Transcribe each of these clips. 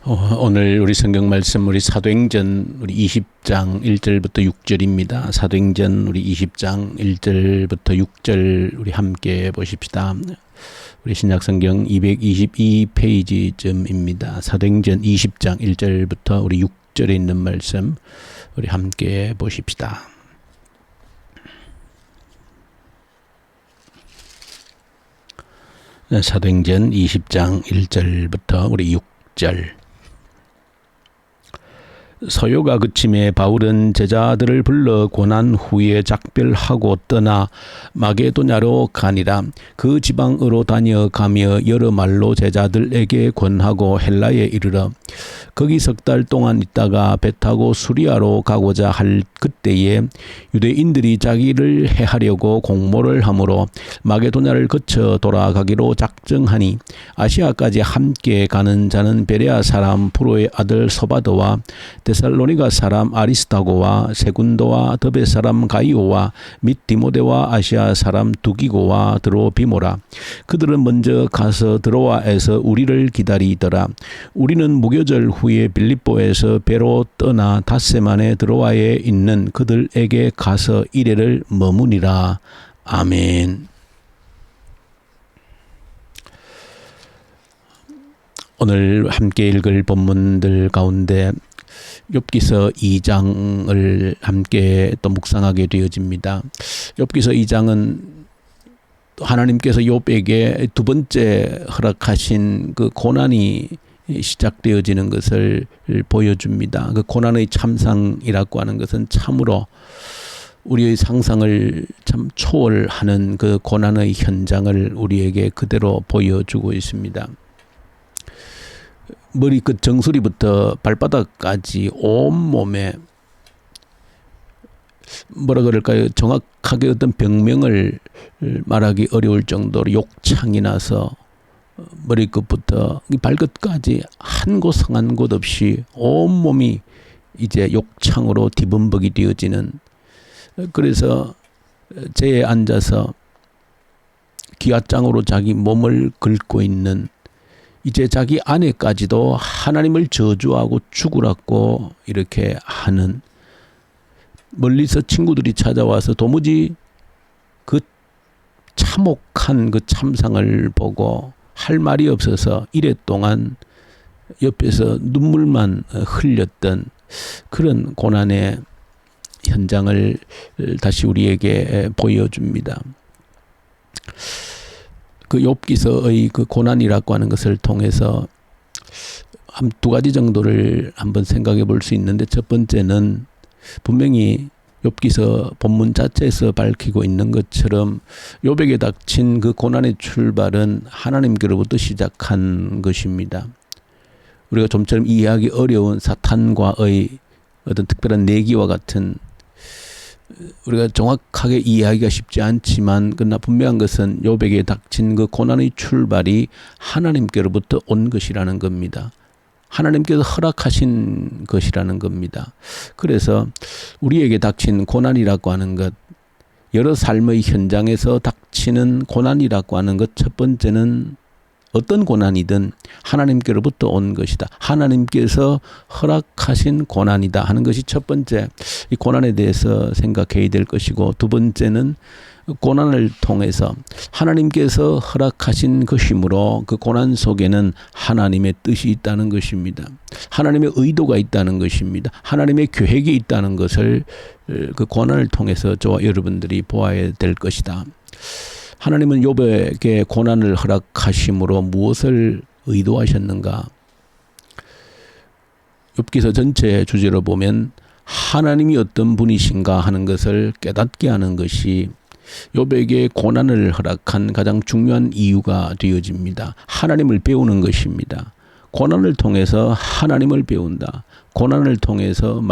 오늘 우리 성경 말씀 우리 사도행전 우리 20장 1절부터 6절입니다. 사도행전 우리 20장 1절부터 6절 우리 함께 보십시다. 우리 신약성경 222페이지쯤입니다. 사도행전 20장 1절부터 우리 6절에 있는 말씀 우리 함께 보십시다. 사도행전 20장 1절부터 우리 6절. 서요가 그침에 바울은 제자들을 불러 고난 후에 작별하고 떠나 마게도냐로 가니라. 그 지방으로 다녀가며 여러 말로 제자들에게 권하고 헬라에 이르러 거기 석 달 동안 있다가 배 타고 수리아로 가고자 할 그때에 유대인들이 자기를 해하려고 공모를 하므로 마게도냐를 거쳐 돌아가기로 작정하니 아시아까지 함께 가는 자는 베레아 사람 프로의 아들 소바더와 데살로니가 사람 아리스타고와 세군도와 더베 사람 가이오와 및 디모데와 아시아 사람 두기고와 드로비모라. 그들은 먼저 가서 드로아에서 우리를 기다리더라. 우리는 무교절 후에 빌립보에서 배로 떠나 닷새만에 드로아에 있는 그들에게 가서 이래를 머무니라. 아멘. 오늘 함께 읽을 본문들 가운데 욥기서 2장을 함께 또 묵상하게 되어집니다. 욥기서 2장은 하나님께서 욥에게 두 번째 허락하신 그 고난이 시작되어지는 것을 보여줍니다. 그 고난의 참상이라고 하는 것은 참으로 우리의 상상을 참 초월하는 그 고난의 현장을 우리에게 그대로 보여주고 있습니다. 머리끝 정수리부터 발바닥까지 온몸에 뭐라 그럴까요? 정확하게 어떤 병명을 말하기 어려울 정도로 욕창이 나서 머리끝부터 발끝까지 한 곳 상한 곳 없이 온몸이 이제 욕창으로 뒤범벅이 되어지는, 그래서 제에 앉아서 기아장으로 자기 몸을 긁고 있는, 이제 자기 아내까지도 하나님을 저주하고 죽으라고 이렇게 하는, 멀리서 친구들이 찾아와서 도무지 그 참혹한 그 참상을 보고 할 말이 없어서 이랫동안 옆에서 눈물만 흘렸던 그런 고난의 현장을 다시 우리에게 보여줍니다. 그 욥기서의 그 고난이라고 하는 것을 통해서 한 두 가지 정도를 한번 생각해 볼 수 있는데, 첫 번째는 분명히 욥기서 본문 자체에서 밝히고 있는 것처럼 욥에게 닥친 그 고난의 출발은 하나님께로부터 시작한 것입니다. 우리가 좀처럼 이해하기 어려운 사탄과의 어떤 특별한 내기와 같은, 우리가 정확하게 이해하기가 쉽지 않지만 그러나 분명한 것은 욥에게 닥친 그 고난의 출발이 하나님께로부터 온 것이라는 겁니다. 하나님께서 허락하신 것이라는 겁니다. 그래서 우리에게 닥친 고난이라고 하는 것, 여러 삶의 현장에서 닥치는 고난이라고 하는 것, 첫 번째는 어떤 고난이든 하나님께로부터 온 것이다. 하나님께서 허락하신 고난이다 하는 것이 첫 번째, 이 고난에 대해서 생각해야 될 것이고, 두 번째는 고난을 통해서 하나님께서 허락하신 것이므로 그 고난 속에는 하나님의 뜻이 있다는 것입니다. 하나님의 의도가 있다는 것입니다. 하나님의 계획이 있다는 것을 그 고난을 통해서 저와 여러분들이 보아야 될 것이다. 하나님은 욥에게 고난을 허락하심으로 무엇을 의도하셨는가? 욥기서 전체 주제로 보면 하나님이 어떤 분이신가 하는 것을 깨닫게 하는 것이 욥에게 고난을 허락한 가장 중요한 이유가 되어집니다. 하나님을 배우는 것입니다. 고난을 통해서 하나님을 배운다. 고난을 통해서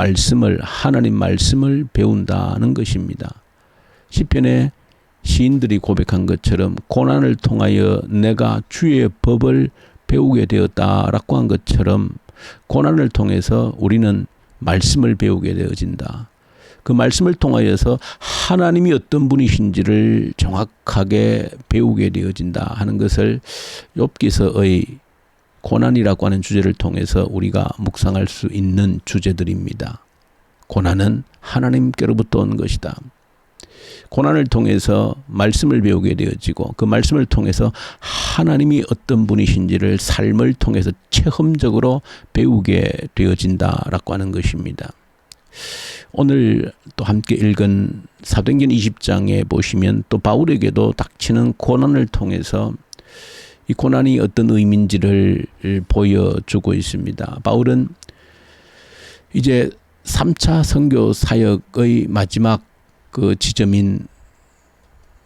하나님 말씀을 배운다는 것입니다. 시편에 시인들이 고백한 것처럼 고난을 통하여 내가 주의 법을 배우게 되었다라고 한 것처럼 고난을 통해서 우리는 말씀을 배우게 되어진다. 그 말씀을 통하여서 하나님이 어떤 분이신지를 정확하게 배우게 되어진다 하는 것을 욥기서의 고난이라고 하는 주제를 통해서 우리가 묵상할 수 있는 주제들입니다. 고난은 하나님께로부터 온 것이다. 고난을 통해서 말씀을 배우게 되어지고 그 말씀을 통해서 하나님이 어떤 분이신지를 삶을 통해서 체험적으로 배우게 되어진다라고 하는 것입니다. 오늘 또 함께 읽은 사도행전 20장에 보시면 또 바울에게도 닥치는 고난을 통해서 이 고난이 어떤 의미인지를 보여주고 있습니다. 바울은 이제 3차 선교 사역의 마지막 그 지점인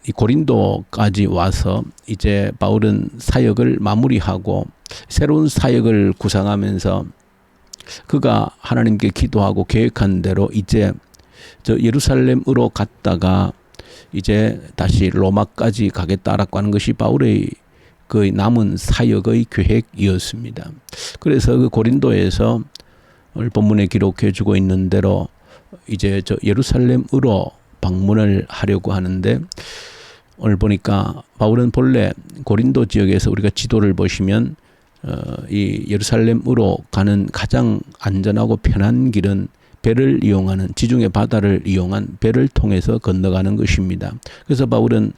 이 고린도까지 와서 이제 바울은 사역을 마무리하고 새로운 사역을 구상하면서 그가 하나님께 기도하고 계획한 대로 이제 저 예루살렘으로 갔다가 이제 다시 로마까지 가겠다라고 하는 것이 바울의 그 남은 사역의 계획이었습니다. 그래서 그 고린도에서 오늘 본문에 기록해 주고 있는 대로 이제 저 예루살렘으로 방문을 하려고 하는데 오늘 보니까 바울은 본래 고린도 지역에서 우리가 지도를 보시면 이 예루살렘으로 가는 가장 안전하고 편한 길은 배를 이용하는 지중해 바다를 이용한 배를 통해서 건너가는 것입니다. 그래서 바울은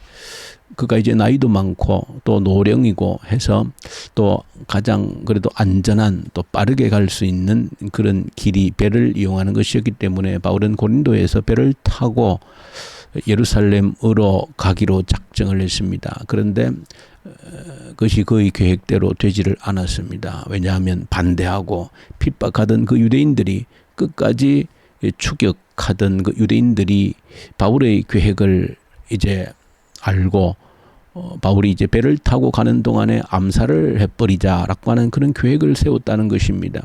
그가 이제 나이도 많고 또 노령이고 해서 또 가장 그래도 안전한 또 빠르게 갈 수 있는 그런 길이 배를 이용하는 것이었기 때문에 바울은 고린도에서 배를 타고 예루살렘으로 가기로 작정을 했습니다. 그런데 그것이 그의 계획대로 되지를 않았습니다. 왜냐하면 반대하고 핍박하던 그 유대인들이 끝까지 추격하던 그 유대인들이 바울의 계획을 이제 알고 바울이 이제 배를 타고 가는 동안에 암살을 해버리자라고 하는 그런 계획을 세웠다는 것입니다.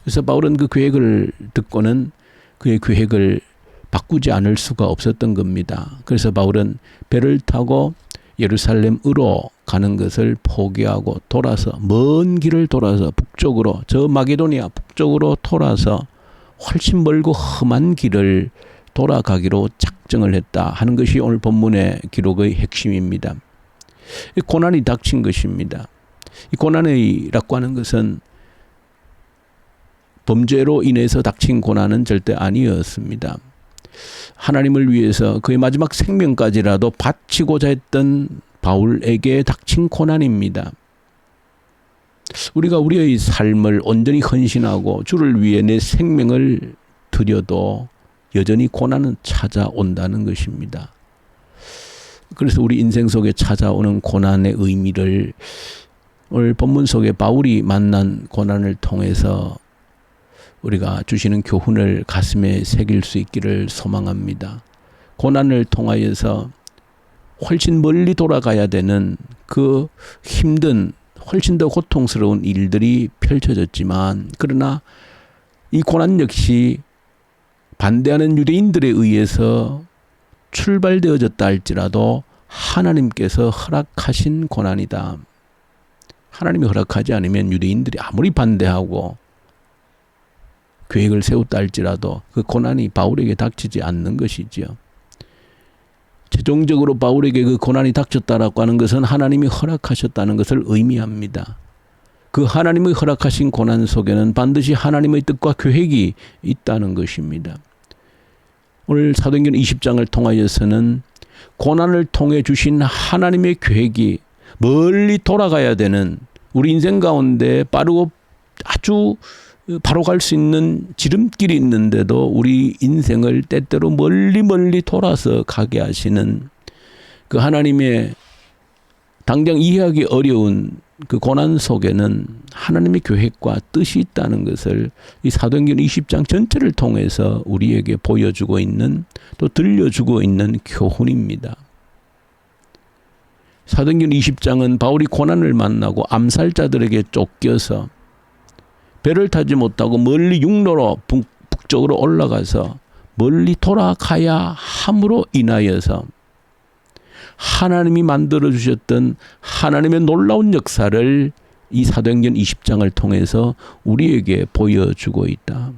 그래서 바울은 그 계획을 듣고는 그의 계획을 바꾸지 않을 수가 없었던 겁니다. 그래서 바울은 배를 타고 예루살렘으로 가는 것을 포기하고 돌아서 먼 길을 돌아서 북쪽으로 저 마게도니아 북쪽으로 돌아서 훨씬 멀고 험한 길을 돌아가기로 작정을 했다 하는 것이 오늘 본문의 기록의 핵심입니다. 이 고난이 닥친 것입니다. 이 고난이라고 하는 것은 범죄로 인해서 닥친 고난은 절대 아니었습니다. 하나님을 위해서 그의 마지막 생명까지라도 바치고자 했던 바울에게 닥친 고난입니다. 우리가 우리의 삶을 온전히 헌신하고 주를 위해 내 생명을 드려도 여전히 고난은 찾아온다는 것입니다. 그래서 우리 인생 속에 찾아오는 고난의 의미를 오늘 본문 속에 바울이 만난 고난을 통해서 우리가 주시는 교훈을 가슴에 새길 수 있기를 소망합니다. 고난을 통하여서 훨씬 멀리 돌아가야 되는 그 힘든 훨씬 더 고통스러운 일들이 펼쳐졌지만 그러나 이 고난 역시 반대하는 유대인들에 의해서 출발되어졌다 할지라도 하나님께서 허락하신 고난이다. 하나님이 허락하지 않으면 유대인들이 아무리 반대하고 계획을 세웠다 할지라도 그 고난이 바울에게 닥치지 않는 것이지요. 최종적으로 바울에게 그 고난이 닥쳤다라고 하는 것은 하나님이 허락하셨다는 것을 의미합니다. 그 하나님의 허락하신 고난 속에는 반드시 하나님의 뜻과 계획이 있다는 것입니다. 오늘 사도행전 20장을 통하여서는 고난을 통해 주신 하나님의 계획이 멀리 돌아가야 되는 우리 인생 가운데 빠르고 아주 바로 갈 수 있는 지름길이 있는데도 우리 인생을 때때로 멀리 돌아서 가게 하시는 그 하나님의 당장 이해하기 어려운 그 고난 속에는 하나님의 계획과 뜻이 있다는 것을 이 사도행전 20장 전체를 통해서 우리에게 보여주고 있는 또 들려주고 있는 교훈입니다. 사도행전 20장은 바울이 고난을 만나고 암살자들에게 쫓겨서 배를 타지 못하고 멀리 육로로 북쪽으로 올라가서 멀리 돌아가야 함으로 인하여서 하나님이 만들어 주셨던 하나님의 놀라운 역사를 이 사도행전 20장을 통해서 우리에게 보여주고 있다.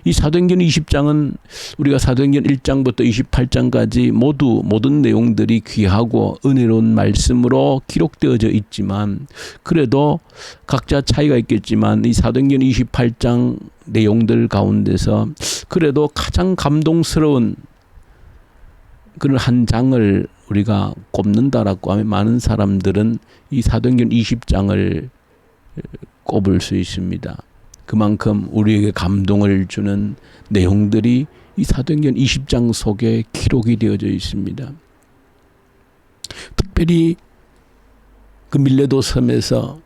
이 사도행전 20장은 우리가 사도행전 1장부터 28장까지 모두 모든 내용들이 귀하고 은혜로운 말씀으로 기록되어져 있지만 그래도 각자 차이가 있겠지만 이 사도행전 28장 내용들 가운데서 그래도 가장 감동스러운 그런 한 장을 우리가 꼽는다라고 하면 많은 사람들은 이 사도행전 20장을 꼽을 수 있습니다. 그만큼 우리에게 감동을 주는 내용들이 이 사도행전 20장 속에 기록이 되어져 있습니다. 특별히 그 밀레도 섬에서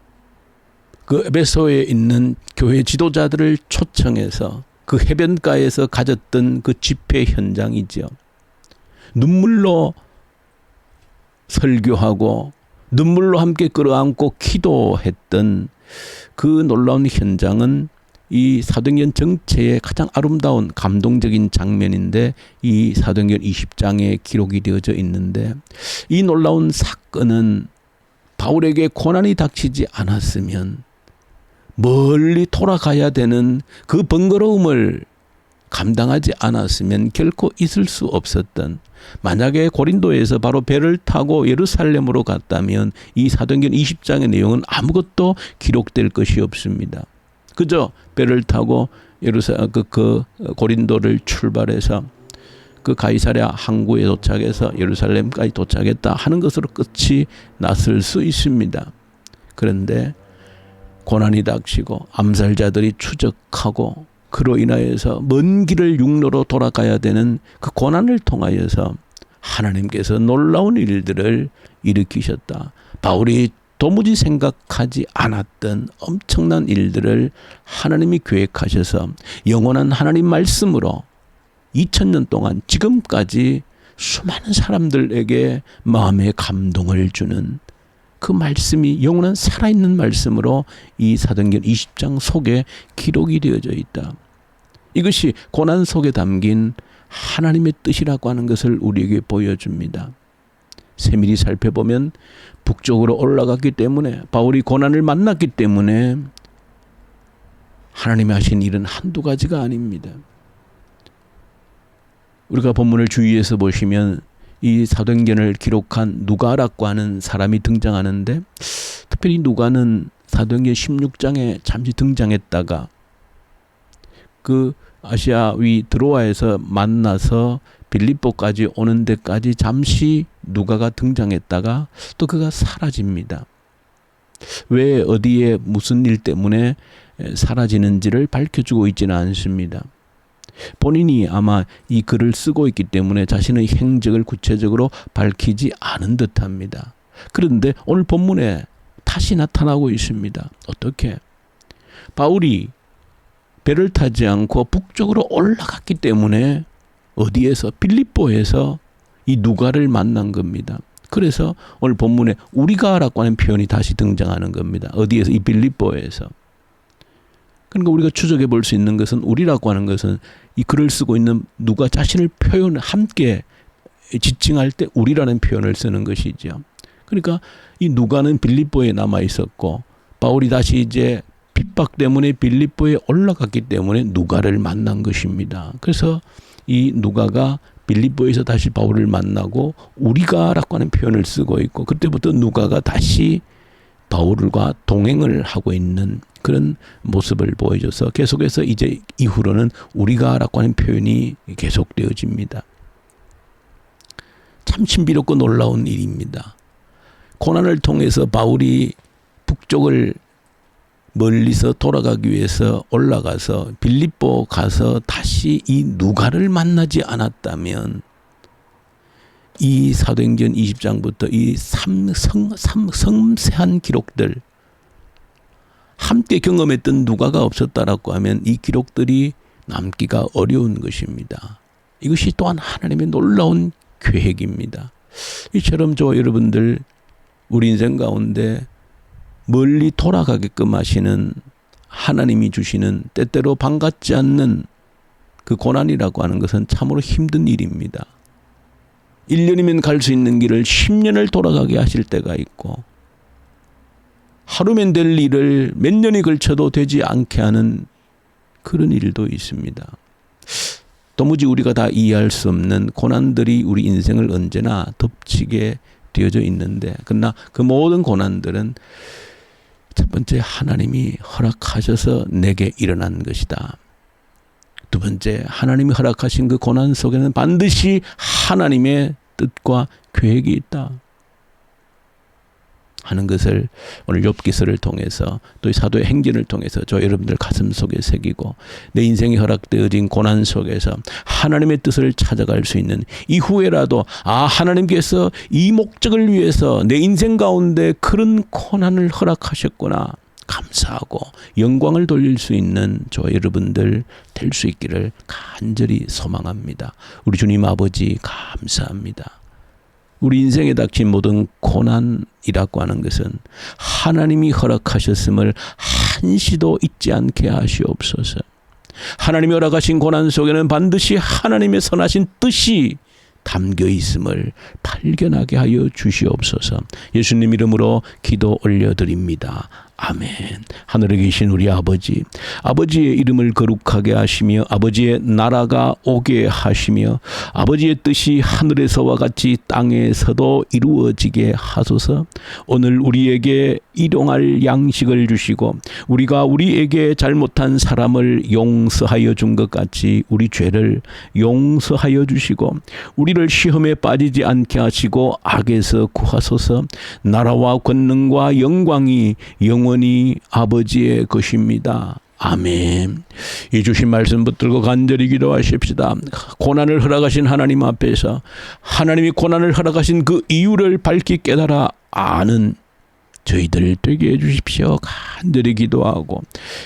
그 에베소에 있는 교회 지도자들을 초청해서 그 해변가에서 가졌던 그 집회 현장이죠. 눈물로 설교하고 눈물로 함께 끌어안고 기도했던 그 놀라운 현장은 이 사도행전 전체의 가장 아름다운 감동적인 장면인데 이 사도행전 20장에 기록이 되어져 있는데 이 놀라운 사건은 바울에게 고난이 닥치지 않았으면 멀리 돌아가야 되는 그 번거로움을 감당하지 않았으면 결코 있을 수 없었던, 만약에 고린도에서 바로 배를 타고 예루살렘으로 갔다면 이 사도행전 20장의 내용은 아무것도 기록될 것이 없습니다. 그저 배를 타고 고린도를 출발해서 그 가이사랴 항구에 도착해서 예루살렘까지 도착했다 하는 것으로 끝이 났을 수 있습니다. 그런데 고난이 닥치고 암살자들이 추적하고 그로 인하여서 먼 길을 육로로 돌아가야 되는 그 고난을 통하여서 하나님께서 놀라운 일들을 일으키셨다. 바울이 도무지 생각하지 않았던 엄청난 일들을 하나님이 계획하셔서 영원한 하나님 말씀으로 2000년 동안 지금까지 수많은 사람들에게 마음의 감동을 주는 그 말씀이 영원한 살아있는 말씀으로 이 사도행전 20장 속에 기록이 되어져 있다. 이것이 고난 속에 담긴 하나님의 뜻이라고 하는 것을 우리에게 보여줍니다. 세밀히 살펴보면 북쪽으로 올라갔기 때문에, 바울이 고난을 만났기 때문에 하나님이 하신 일은 한두 가지가 아닙니다. 우리가 본문을 주위에서 보시면 이 사도행전을 기록한 누가라고 하는 사람이 등장하는데, 특별히 누가는 사도행전 16장에 잠시 등장했다가 그 아시아 위 드로아에서 만나서 빌립보까지 오는 데까지 잠시 누가가 등장했다가 또 그가 사라집니다. 왜 어디에 무슨 일 때문에 사라지는지를 밝혀주고 있지는 않습니다. 본인이 아마 이 글을 쓰고 있기 때문에 자신의 행적을 구체적으로 밝히지 않은 듯합니다. 그런데 오늘 본문에 다시 나타나고 있습니다. 어떻게? 바울이 배를 타지 않고 북쪽으로 올라갔기 때문에 어디에서? 빌립보에서 이 누가를 만난 겁니다. 그래서 오늘 본문에 우리가라고 하는 표현이 다시 등장하는 겁니다. 어디에서? 이 빌립보에서. 그러니까 우리가 추적해 볼 수 있는 것은, 우리라고 하는 것은 이 글을 쓰고 있는 누가 자신을 표현을 함께 지칭할 때 우리라는 표현을 쓰는 것이죠. 그러니까 이 누가는 빌립보에 남아 있었고 바울이 다시 이제 핍박 때문에 빌립보에 올라갔기 때문에 누가를 만난 것입니다. 그래서 이 누가가 빌립보에서 다시 바울을 만나고 우리가라고 하는 표현을 쓰고 있고, 그때부터 누가가 다시 바울과 동행을 하고 있는 그런 모습을 보여줘서 계속해서 이제 이후로는 우리가라고 하는 표현이 계속되어집니다. 참 신비롭고 놀라운 일입니다. 고난을 통해서 바울이 북쪽을 멀리서 돌아가기 위해서 올라가서 빌립보 가서 다시 이 누가를 만나지 않았다면 이 사도행전 20장부터 이 섬세한 기록들, 함께 경험했던 누가가 없었다라고 하면 이 기록들이 남기가 어려운 것입니다. 이것이 또한 하나님의 놀라운 계획입니다. 이처럼 여러분들 우리 인생 가운데 멀리 돌아가게끔 하시는 하나님이 주시는 때때로 반갑지 않는 그 고난이라고 하는 것은 참으로 힘든 일입니다. 1년이면 갈 수 있는 길을 10년을 돌아가게 하실 때가 있고, 하루면 될 일을 몇 년이 걸쳐도 되지 않게 하는 그런 일도 있습니다. 도무지 우리가 다 이해할 수 없는 고난들이 우리 인생을 언제나 덮치게 되어져 있는데, 그러나 그 모든 고난들은 첫 번째 하나님이 허락하셔서 내게 일어난 것이다. 두 번째, 하나님이 허락하신 그 고난 속에는 반드시 하나님의 뜻과 계획이 있다 하는 것을 오늘 욥기서를 통해서 또 사도의 행전을 통해서 저 여러분들 가슴 속에 새기고, 내 인생이 허락되어진 고난 속에서 하나님의 뜻을 찾아갈 수 있는 이후에라도 하나님께서 이 목적을 위해서 내 인생 가운데 그런 고난을 허락하셨구나 감사하고 영광을 돌릴 수 있는 저 여러분들 될 수 있기를 간절히 소망합니다. 우리 주님 아버지 감사합니다. 우리 인생에 닥친 모든 고난이라고 하는 것은 하나님이 허락하셨음을 한시도 잊지 않게 하시옵소서. 하나님이 허락하신 고난 속에는 반드시 하나님의 선하신 뜻이 담겨 있음을 발견하게 하여 주시옵소서. 예수님 이름으로 기도 올려드립니다. 아멘. 하늘에 계신 우리 아버지, 아버지의 이름을 거룩하게 하시며 아버지의 나라가 오게 하시며 아버지의 뜻이 하늘에서와 같이 땅에서도 이루어지게 하소서. 오늘 우리에게 일용할 양식을 주시고 우리가 우리에게 잘못한 사람을 용서하여 준 것 같이 우리 죄를 용서하여 주시고 우리를 시험에 빠지지 않게 하시고 악에서 구하소서. 나라와 권능과 영광이 영원히 아버지의 것입니다. 아멘. 이 주신 말씀 붙들고 간절히 기도하십시다. 고난을 허락하신 하나님 앞에서 하나님이 고난을 허락하신 그 이유를 밝히 깨달아 아는 저희들 되게 해주십시오. 간절히 기도하고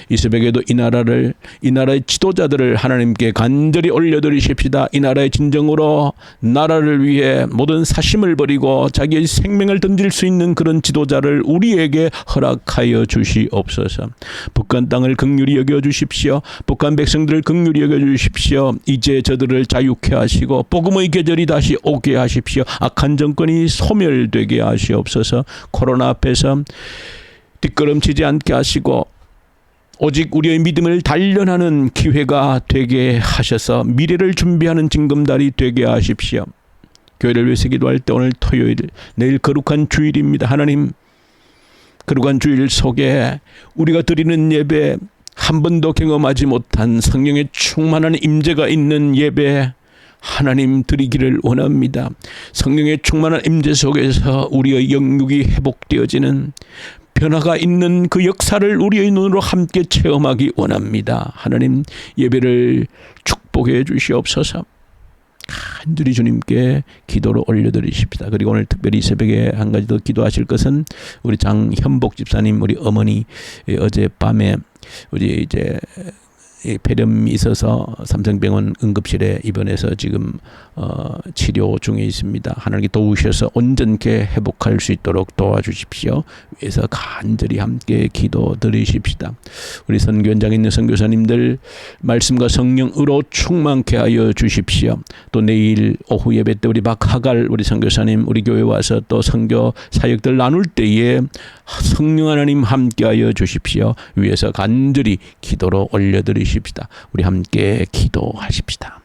이 새벽에도 이 나라의 지도자들을 하나님께 간절히 올려드리십시다. 이 나라의 진정으로 나라를 위해 모든 사심을 버리고 자기의 생명을 던질 수 있는 그런 지도자를 우리에게 허락하여 주시옵소서. 북한 땅을 긍휼히 여겨주십시오. 북한 백성들을 긍휼히 여겨주십시오. 이제 저들을 자유케 하시고 복음의 계절이 다시 오게 하십시오. 악한 정권이 소멸되게 하시옵소서. 코로나 앞에서 뒷걸음치지 않게 하시고 오직 우리의 믿음을 단련하는 기회가 되게 하셔서 미래를 준비하는 징검다리 되게 하십시오. 교회를 위해서 기도할 때 오늘 토요일, 내일 거룩한 주일입니다. 하나님, 거룩한 주일 속에 우리가 드리는 예배, 한 번도 경험하지 못한 성령의 충만한 임재가 있는 예배 하나님 드리기를 원합니다. 성령의 충만한 임재 속에서 우리의 영육이 회복되어지는 변화가 있는 그 역사를 우리의 눈으로 함께 체험하기 원합니다. 하나님 예배를 축복해 주시옵소서. 간절히 주님께 기도로 올려드리십시다. 그리고 오늘 특별히 새벽에 한 가지 더 기도하실 것은 우리 장현복 집사님, 우리 어머니 어젯밤에 우리 이제 폐렴이 있어서 삼성병원 응급실에 입원해서 지금 치료 중에 있습니다. 하나님께 도우셔서 온전케 회복할 수 있도록 도와주십시오. 위해서 간절히 함께 기도 드리십시다. 우리 선교 현장에 있는 선교사님들 말씀과 성령으로 충만케 하여 주십시오. 또 내일 오후 예배 때 우리 박하갈 우리 선교사님 우리 교회 와서 또 선교 사역들 나눌 때에 성령 하나님 함께 하여 주십시오. 위해서 간절히 기도로 올려드리십시다. 우리 함께 기도하십시다.